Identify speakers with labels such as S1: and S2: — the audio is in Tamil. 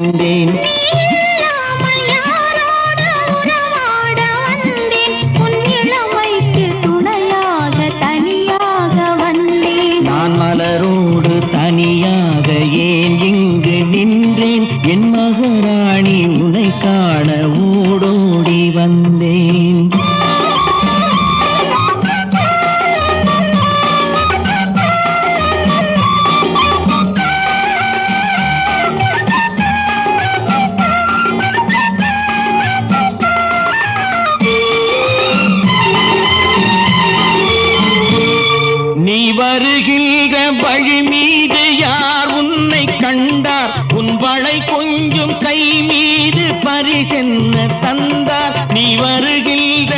S1: வந்தேன். நான் மலரோடு தனியாக ஏன் இங்கு நின்றேன்? என் மகாராணி உன்னை காண ஓடோடி வந்தேன். நீ வருகின்ற வழி மீது யார் உன்னை கண்டார்? உன் வளை கொஞ்சம் கை மீது பரிசென்ன தந்தார்? நீ வருகின்ற